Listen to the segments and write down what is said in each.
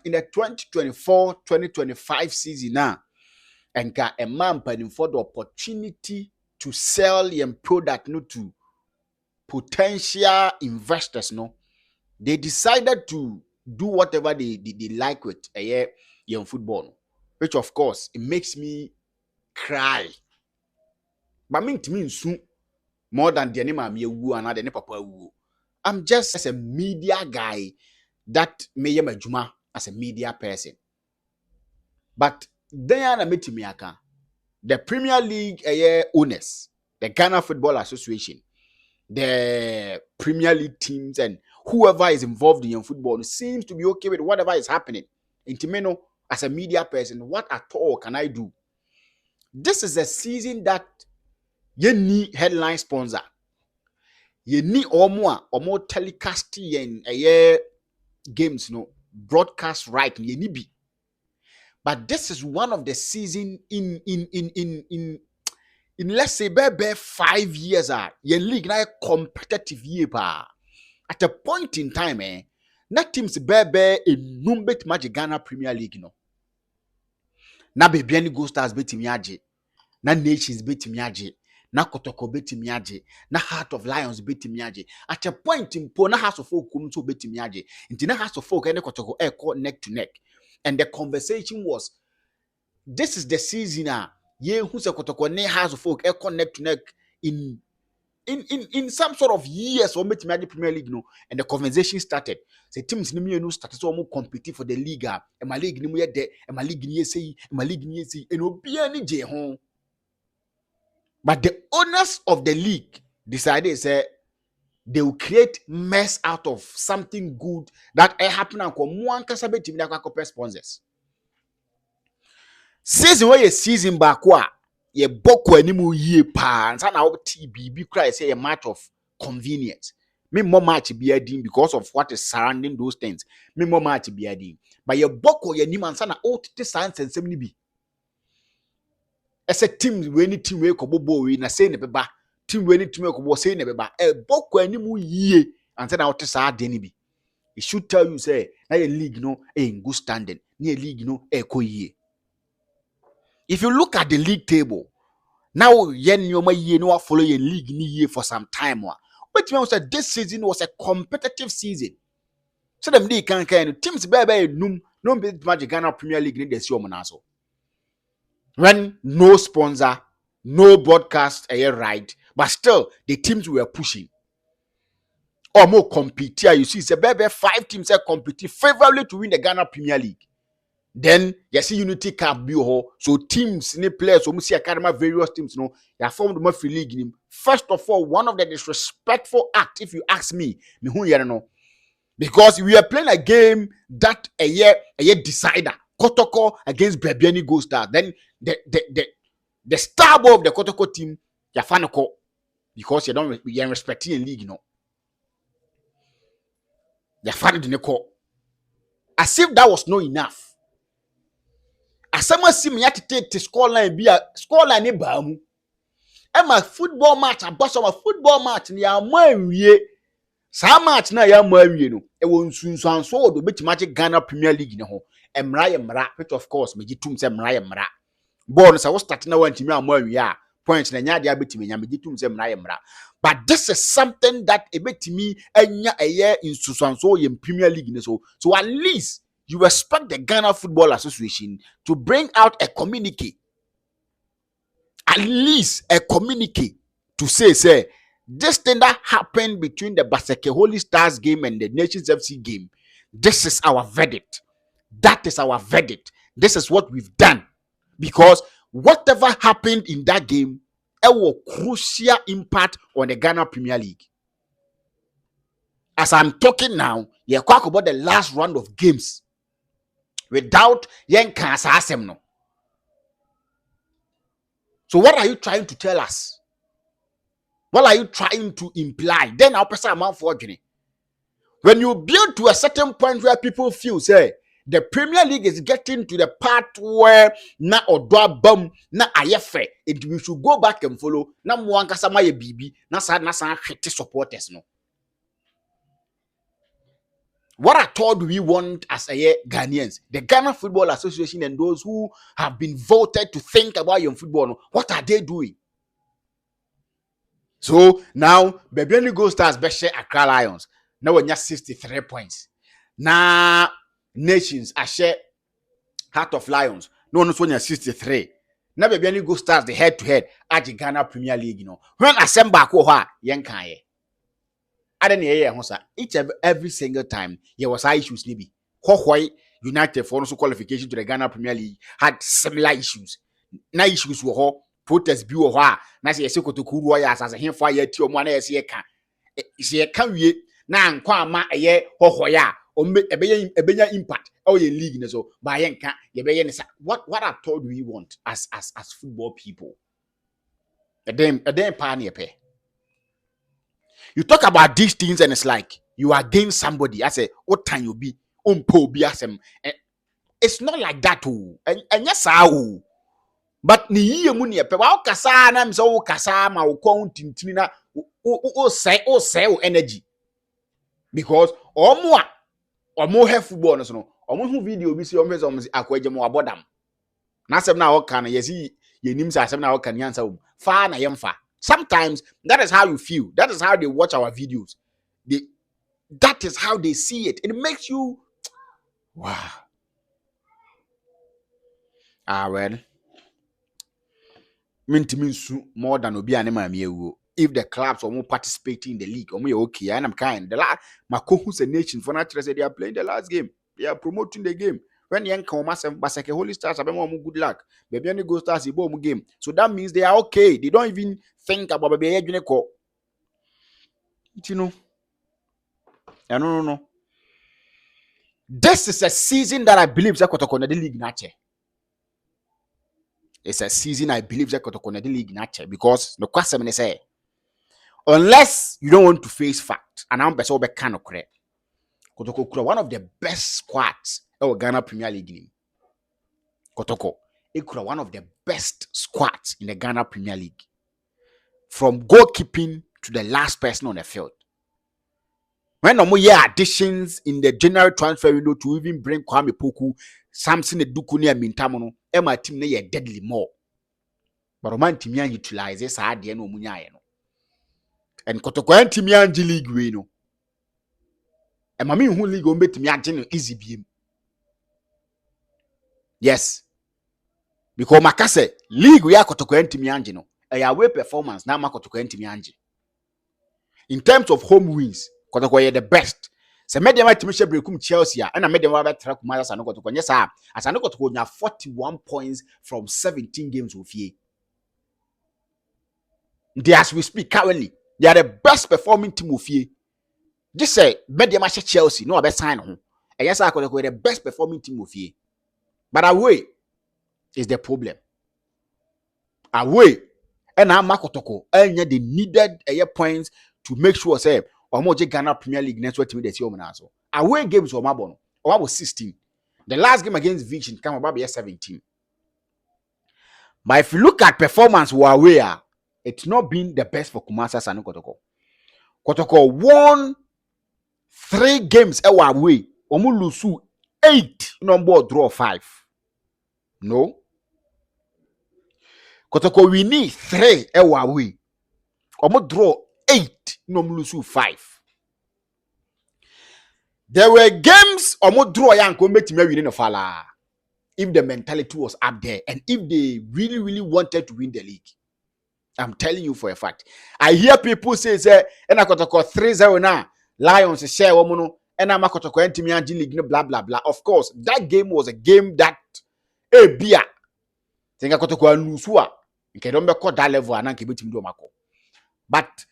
in the 2024-2025 season now, and got a man paying for the opportunity to sell your product no to potential investors. No, they decided to do whatever they like with a young football, which of course it makes me cry. But me to me soon more than the name and the papa. I'm just a media guy that may a juma as a media person. But then I met me the Premier League owners, the Ghana Football Association, the Premier League teams, and whoever is involved in football seems to be okay with whatever is happening. In Timeno, as a media person, what at all can I do? This is a season that you need headline sponsor. You need or more telecast and games, broadcast right. You need be. But this is one of the season in let's say bare 5 years your league na competitive year pa. At a point in time na teams bare enum bet Ghana Premier League na Bebiani Go Stars betimi age, na Nations betimi age, na Kotoko betimi age, na Heart of Lions betimi age. At a point in po na House of Folk kum so betimi age. Inti na House of Folk and Kotoko neck to neck. And the conversation was, this is the season who's a Kotoko ne House of Folk neck to neck in some sort of years or met the Premier League, and the conversation started. The teams started to compete for the league. And my league and my league and obi home. But the owners of the league decided they will create mess out of something good that happen and come one kasabe team that sponsors. Season where season back ye boko animu ye pa and na TB cry say a match of convenience. Me more match be adding because of what is surrounding those things. Me more match be adding. But ye boko ye nim and sana te science and semni bi. As a team we any team we kobo we na say ne beba. Team we any team we kobo say ne beba. E boko animu ye and sana te sa de ni bi. It should tell you say na your league in good standing. Ni league ko ye. If you look at the league table, now yen no follow your league ni year for some time. But you say this season was a competitive season. So them they can teams baby no bit Magic Ghana Premier League need this year so. When no sponsor, no broadcast right, but still the teams were pushing. Or more compete here. You see, it's a baby 5 teams are competing favorably to win the Ghana Premier League. Then you see Unity Cup be so teams ni players so see academy various teams they formed my free league. First of all, one of the disrespectful act, if you ask me who you because we are playing a game that a year decider. Kotoko against Bebiani Go Stars. Then the star of the Kotoko team you fanako because you are respecting a league you fan the neko. As if that was not enough. Asama si me yatete te scoreline bi a scoreline ne ba mu e ma football match aboso ma football match ne ya ma awie sa match na ya ma awie no e won sunsuanso wo do betima che Ghana Premier League ne ho emra which of course me gitum se emra ball no sa wo start na wantimi ama awie a point na nya dia betimi nya me gitum se emra but this is something that e betimi anya eye in sunsuanso ye Premier League ne so at least you expect the Ghana Football Association to bring out a communique, at least a communique to say this thing that happened between the Baseke Holy Stars game and the Nations FC game, this is our verdict. That is our verdict. This is what we've done. Because whatever happened in that game, it will crucial impact on the Ghana Premier League. As I'm talking now, you talk about the last round of games. Without yen cancer asem no. So what are you trying to tell us? What are you trying to imply? Then I'll pass amount for journey. When you build to a certain point where people feel say the Premier League is getting to the part where na odwa bam na ayefe, we should go back and follow na mwankasa ma ye bibi na sa hwete supporters no. What at all do we want as a Ghanaians? The Ghana Football Association and those who have been voted to think about young football, what are they doing? So now, Bebiani Gold Stars Beshe Accra Lions. Now we have 63 points. Now, Nations Ashe Heart of Lions. No one has 63. Now Bebiani Gold Stars the head to head at the Ghana Premier League. When assemble ko yenkaye. I don't know each every single time there was issues nibi. Why United for also qualification to the Ghana Premier League had similar issues. Na issues were protest bi wɔ hɔ a na sɛ yɛsɛ Kotoko Royals as a hemfo a yɛati ɔmo ana yɛsɛ yɛka sɛ yɛka wie na nkɔ ama ɛyɛ hɔhɔyɛ a ɔmo ɛbɛnya impact ɛwɔ yɛ league ne so ba yɛnka yɛbɛyɛ ne sa what at all do we want as football people? ɛdɛn paa ne yɛpɛ. You talk about these things and it's like you are against somebody. I say what time you be umpo bi asem. It's not like that and yes how. But ni yiye mu ne pe wa kasa na mse wo kasa ma wo kon tintini na o say energy because omo have football no so no omo hu video bi si omo se omo akwaje mo abodam na asem na wo kan yesi yenim se asem na wo kan yansa wo fa na yemfa. Sometimes that is how you feel. That is how they watch our videos. That is how they see it. It makes you wow. Well. More than obi anema miewu. If the clubs are more participating in the league, okay, and I'm kind. The last Makohus and Nation for not they are playing the last game. They are promoting the game. When young Basake Holy Stars have more good luck. Baby only go stars the game. So that means they are okay. They don't even think about baby Juneko. You know. No. This is a season that I believe that Kotoko the league nature. It's a season I believe that Kotoko the league nature because the question is say unless you don't want to face facts, and I'm better kind of correct. Kotoko one of the best squads in Ghana Premier League. Kotoko one of the best squads in the Ghana Premier League. From goalkeeping to the last person on the field. When no more additions in the general transfer window to even bring Kwame Poku, Samson Eduku near Mintamono, my team near deadly more. But Roman Timian utilizes Sadia no Munyano. And Kotoko and Timian League we no. And Mammy who league on bet me easy beam. Yes. Because Makase, league we are Kotoko and Timiangino. A away performance now Makotoko and Timianji. In terms of home wins, Kotoko the best. Se media ma timisha brekum Chelsea and a media ma track Maya and Kotoko. Yes, sir. As I know Kotoko 41 points from 17 games with ye. As we speak currently, they are the best performing team of ye. This say media match Chelsea, no best sign on. And yes, I Kotoko the best performing team of ye. But away is the problem. Away. And now Makotoko and the needed points to make sure say Omoje Ghana Premier League next week the Siominazo. Away games were Mabono. Or was 16. The last game against Vision came about 17. But if you look at performance were aware, it's not been the best for Kumasa Sanu Kotoko. Kotoko won 3 games away. Omu lusu 8 number draw 5. No. Kotoko we need 3 away. Omu draw 8 no lose 5. There were games omo draw yan ko metima win no fala. If the mentality was up there and if they really wanted to win the league. I'm telling you for a fact. I hear people say and I got 3-0 now. Lions share woman and I'm Kotoko entimi anji league blah blah blah. Of course, that game was a game that bia. Think I Kotoko lose wa. Nke don be call that level and nke betim do mako. But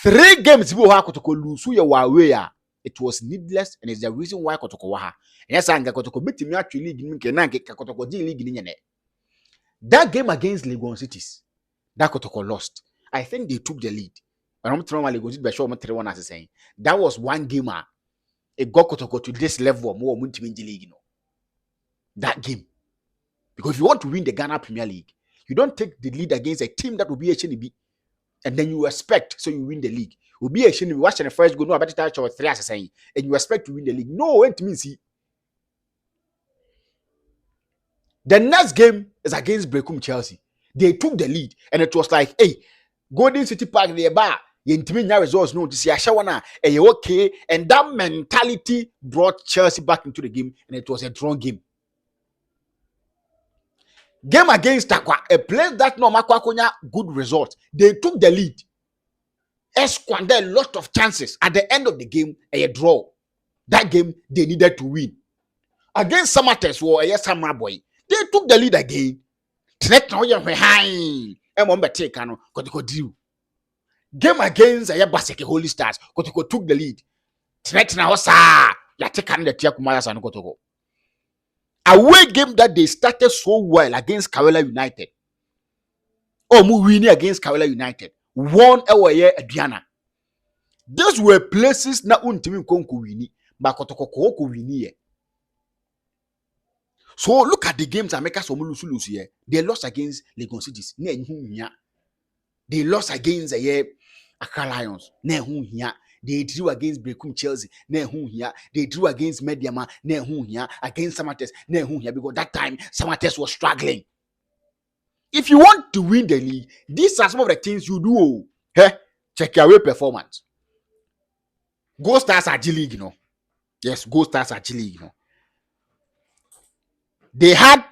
3 games Kotoko lose away. It was needless and it's the reason why Kotoko waha. Yes, I Kotoko beat me actually Kotoko league. That game against Legon Cities, that Kotoko lost. I think they took the lead. I'm throwing Legon Cities by sure 3-1 as saying. That was one game. It got Kotoko to this level more league. That game. Because if you want to win the Ghana Premier League, you don't take the lead against a team that will be HNB. and then you expect so you win the league. Will be a shame you watch the first goal, no, I better touch or 3 as saying, and you expect to win the league. No, it means the next game is against Brecum Chelsea. They took the lead, and it was like, hey, Golden City Park, the bar, you results no to see Ashawana, and you okay, and that mentality brought Chelsea back into the game, and it was a drawn game. Game against Takwa, a place that no Makwakonya good result. They took the lead. Squandered a lot of chances. At the end of the game, a draw. That game they needed to win. Against Samates or a Samurai boy, they took the lead again. Game against a Baseke Holy Stars, Kotoko took the lead. Away game that they started so well against Kawela United. Oh, winning against Kawela United. Won away Adriana. Those were places na untimi konku wini, but Kotoko ko wini. So look at the games that make us lose here. They lost against Lagos Cities. They lost against Accra Lions. They drew against Brecum Chelsea. They drew against Mediama. Against Samates. Because that time Samates was struggling. If you want to win the league, these are some of the things you do. Check your away performance. Go Stars are G League, Yes, Go Stars are G League, They had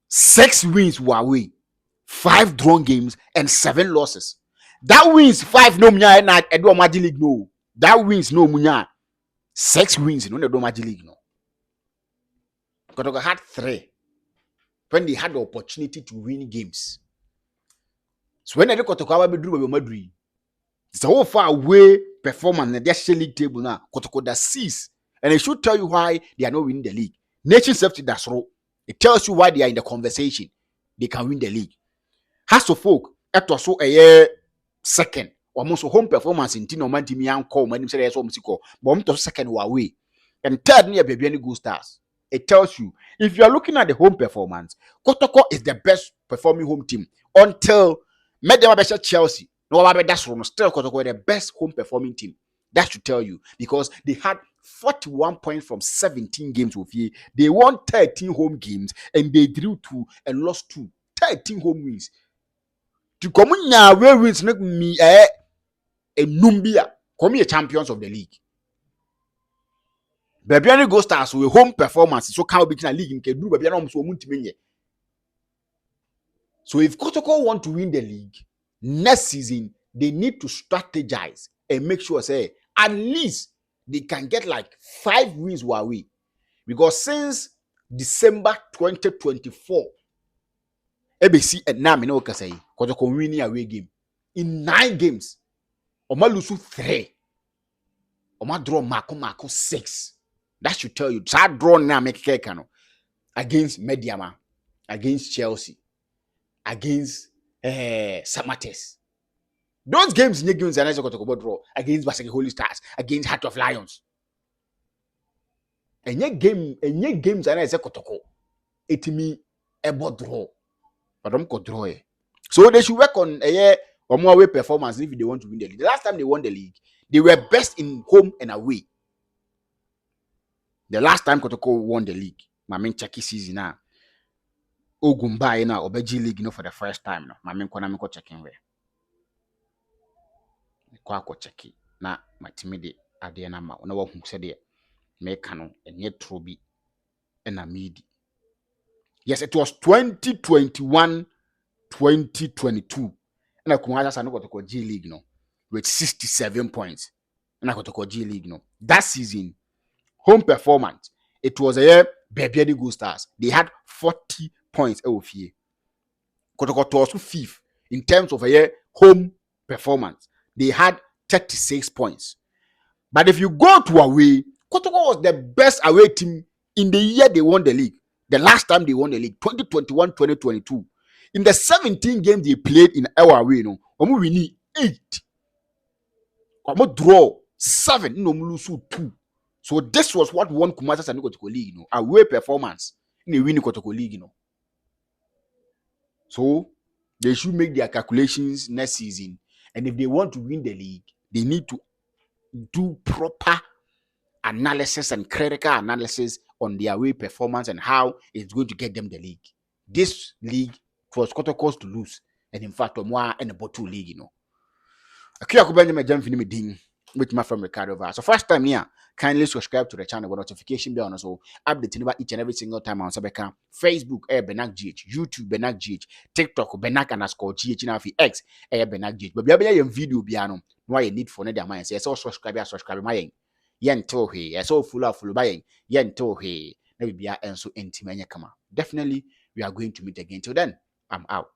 6 wins away, 5 drawn games, and 7 losses. That wins 5 no munya and Edo Magic League no. That wins no munya. 6 wins no Edo Magic League no. Kotoko had 3 when they had the opportunity to win games. So when Edo Kotoko be drew Madrid, it's a whole far away performance in the league table now. Kotoko that 6, and it should tell you why they are not winning the league. Nation safety that's wrong. It tells you why they are in the conversation. They can win the league. Has to folk at also a year second. Almost home performance in Tino Mantimian call when say so musical. But second away. And third near baby any good stars. It tells you if you are looking at the home performance, Kotoko is the best performing home team until Medema Chelsea. No, that's wrong. Still Kotoko the best home performing team. That should tell you because they had 41 points from 17 games with you. They won 13 home games and they drew 2 and lost 2. 13 home wins. To come in now, where wins make me a Numbia. Come here, champions of the league. Baby, go stars with home performance. So can't be in a league in Kedu. Baby, almost won't mean. So if Kotoko want to win the league next season, they need to strategize and make sure say at least they can get like 5 wins away. Because since December 2024, ABC and now no can say Kotoko winning away game in 9 games. Oma lose 3. Oma draw Mako 6. That should tell you. That draw now make Kekano against Mediama, against Chelsea, against Samates. Those games, new games, and I Kotoko draw against Baseke Holy Stars, against Heart of Lions. And yet games, and I say Kotoko. It me a draw, but I'm going draw. So they should work on a more away performance if they want to win the league. The last time they won the league, they were best in home and away. The last time Kotoko won the league, my main checky season now. Ogumba na Obeji League for the first time no. My main kona me ko checking where. Kwa ko checki na matimide ade na ma. Ona wa hu se de make no enye trobi na midi. Yes, it was 2021-2022. And I kumasa sa no Kotoko G League no with 67 points. And I Kotoko G League no. That season home performance, it was a year Baby Go Stars. They had 40 points. Kotoko was 5th in terms of a year home performance. They had 36 points. But if you go to away, Kotoko was the best away team in the year they won the league. The last time they won the league, 2021-2022. In the 17 games they played in our away, we need 8. We draw 7, lose 2. So this was what won Kumasi and Kotoko League, away performance in the winning Kotoko League, So They should make their calculations next season. And if they want to win the league, they need to do proper analysis and critical analysis on their way performance and how it's going to get them the league. This league was Kotoko's to lose. And in fact, Omoa and the bottle league, you know. Akiyako Benjamin Jamfini Medin with my friend Ricardo Vaz. So first time here, kindly subscribe to the channel with notification bell on so updating about each and every single time on Sabeka. Facebook Benag GH, YouTube Benag GH, TikTok Benag_GH now for X Benag GH. But be a video biano. Why you need for another mind? Say so subscribe my yen to he so full by yen to he. Maybe be a enso intimate kama. Definitely we are going to meet again. Till then, I'm out.